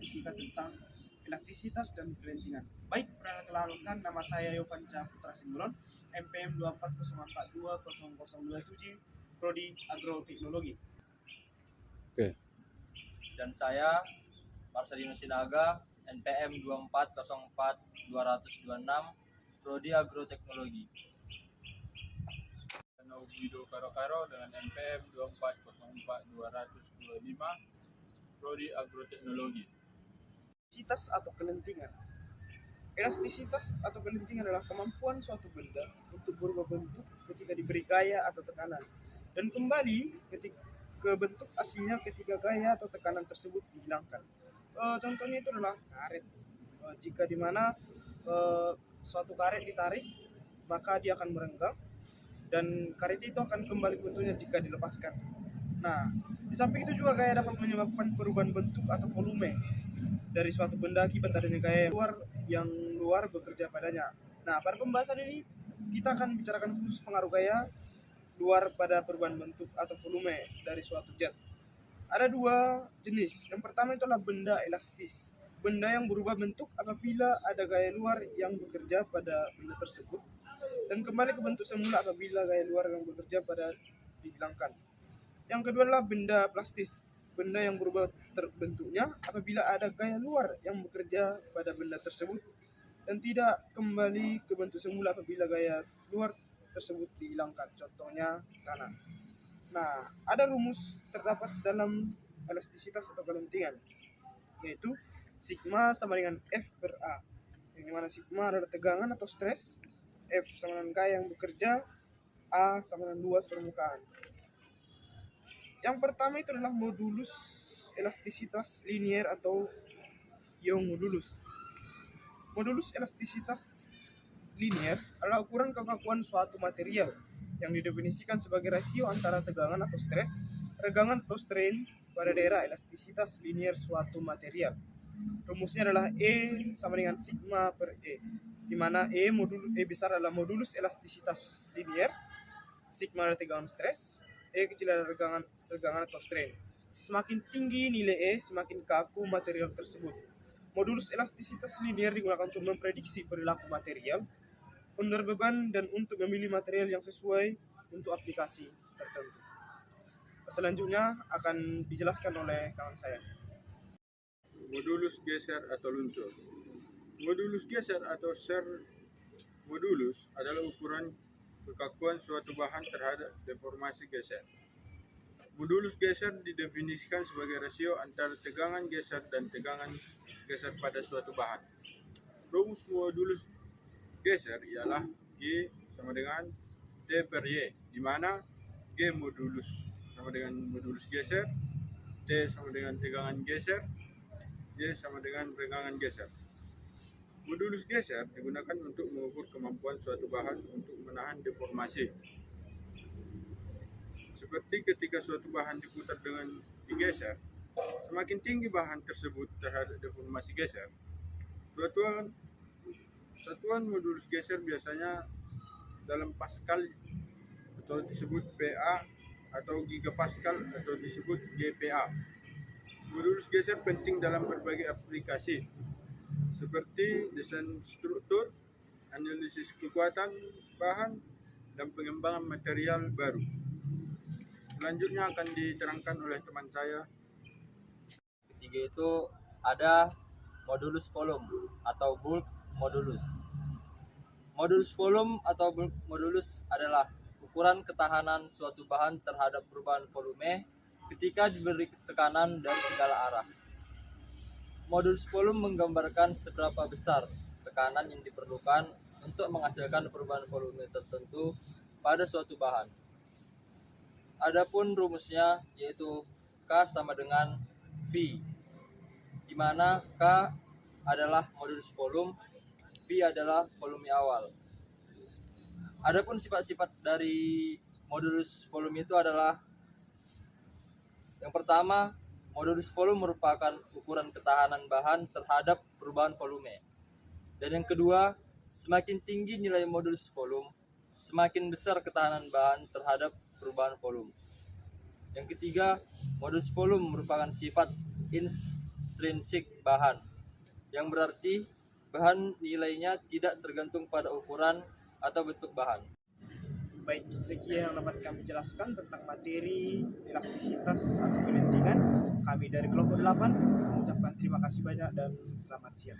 fisika tentang elastisitas dan kelentingan. Baik, perkenalkan, nama saya Yovanca Putra Simbolon, MPM 240420027, Prodi Agroteknologi. Oke. Dan saya Marcelino Sinaga, NPM 2404226, Prodi Agroteknologi. Guido Karo dengan NPM 2404225, Prodi Agroteknologi. Elastisitas atau kelentingan. Elastisitas atau kelentingan adalah kemampuan suatu benda untuk berubah bentuk ketika diberi gaya atau tekanan, dan kembali ke bentuk aslinya ketika gaya atau tekanan tersebut dihilangkan. Contohnya itu adalah karet. Jika dimana suatu karet ditarik, maka dia akan merenggang, dan karet itu akan kembali ke bentuknya jika dilepaskan. Nah, di samping itu juga gaya dapat menyebabkan perubahan bentuk atau volume dari suatu benda akibat adanya gaya yang luar bekerja padanya. Nah, pada pembahasan ini kita akan bicarakan khusus pengaruh gaya luar pada perubahan bentuk atau volume dari suatu zat. Ada dua jenis. Yang pertama itu adalah benda elastis. Benda yang berubah bentuk apabila ada gaya luar yang bekerja pada benda tersebut, dan kembali ke bentuk semula apabila gaya luar yang bekerja pada dihilangkan. Yang kedua adalah benda plastis. Benda yang berubah bentuknya apabila ada gaya luar yang bekerja pada benda tersebut dan tidak kembali ke bentuk semula apabila gaya luar tersebut dihilangkan. Contohnya tanah. Nah, ada rumus terdapat dalam elastisitas atau kelentingan, yaitu sigma sama dengan F per A, yang dimana sigma adalah tegangan atau stres, F sama dengan gaya yang bekerja, A sama dengan luas permukaan. Yang pertama itu adalah modulus elastisitas linier atau Young modulus. Modulus elastisitas linier adalah ukuran kekakuan suatu material yang didefinisikan sebagai rasio antara tegangan atau stres, regangan atau strain pada daerah elastisitas linier suatu material. Rumusnya adalah E sama dengan sigma per E, di mana E besar adalah modulus elastisitas linier, sigma adalah tegangan stres, E kecil adalah regangan atau strain. Semakin tinggi nilai E, semakin kaku material tersebut. Modulus elastisitas linier digunakan untuk memprediksi perilaku material, under beban, dan untuk memilih material yang sesuai untuk aplikasi tertentu. Selanjutnya akan dijelaskan oleh kawan saya. Modulus geser atau luncur. Modulus geser atau shear modulus adalah ukuran kekakuan suatu bahan terhadap deformasi geser. Modulus geser didefinisikan sebagai rasio antara tegangan geser dan tegangan geser pada suatu bahan. Rumus modulus geser ialah G sama dengan T per Y, di mana G modulus sama dengan modulus geser, T sama dengan tegangan geser, Y sama dengan regangan geser. Modulus geser digunakan untuk mengukur kemampuan suatu bahan untuk menahan deformasi. Seperti ketika suatu bahan diputar dengan digeser, semakin tinggi bahan tersebut terhadap deformasi geser. Satuan modulus geser biasanya dalam Pascal atau disebut PA, atau gigapascal atau disebut GPa. Modulus geser penting dalam berbagai aplikasi, seperti desain struktur, analisis kekuatan bahan, dan pengembangan material baru. Selanjutnya akan diterangkan oleh teman saya. Ketiga itu ada modulus volume atau bulk modulus. Modulus volume atau bulk modulus adalah ukuran ketahanan suatu bahan terhadap perubahan volume ketika diberi tekanan dari segala arah. Modulus volume menggambarkan seberapa besar tekanan yang diperlukan untuk menghasilkan perubahan volume tertentu pada suatu bahan. Adapun rumusnya yaitu K sama dengan V, di mana K adalah modulus volume, V adalah volume awal. Adapun sifat-sifat dari modulus volume itu adalah: yang pertama, modulus volume merupakan ukuran ketahanan bahan terhadap perubahan volume. Dan yang kedua, semakin tinggi nilai modulus volume, semakin besar ketahanan bahan terhadap perubahan volume. Yang ketiga, modulus volume merupakan sifat intrinsik bahan, yang berarti bahan nilainya tidak tergantung pada ukuran atau bentuk bahan. Baik, sekian yang dapat kami jelaskan tentang materi elastisitas atau kelentingan. Kami dari kelompok 8 mengucapkan terima kasih banyak dan selamat siang.